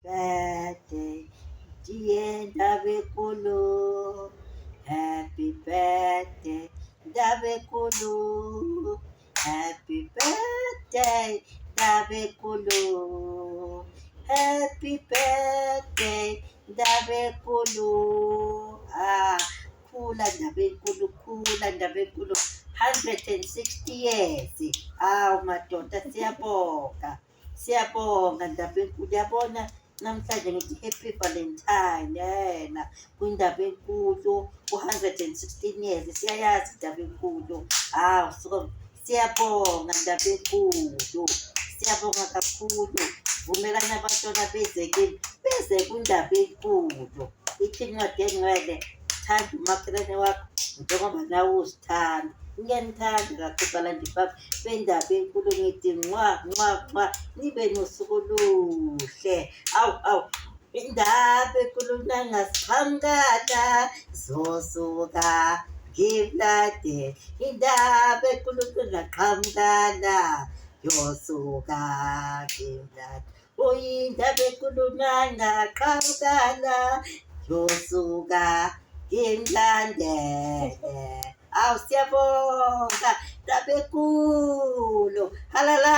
birthday, dear Ndabekulu. Happy birthday, Ndabekulu. Happy birthday, Ndabekulu. Happy birthday, Ndabekulu. Khula Ndabekulu, khula Ndabekulu. 160 years. Madoda siyabonga. Siyabonga Ndabekulu. Yabona namhlanje ngithi happy Valentine yena kwindaba enkulu u-116 years siyayazi indaba enkulu. Siyabonga ndaba enkulu, siyabonga kakhulu. Vumelani abantwana beze kimi, beze kwindaba enkulu. Ithi incwadi engcwele, thanda umakhelwane wakho njengoba nawe uzithanda. Ngiyanithanda kakhulu balandeli bami bendaba enkulu, ngithi nqwa nqwa nqwa, nibe nosuku oluhle. Awu indaba enkulu nangasiqhamukana zosuka ngimlade. Indaba enkulu nangaqhamukana yosuka ngimlade. Indaba enkulu nangaqhamukana yosuka ngimlandele. Siyabonga ndaba enkulu. Halala.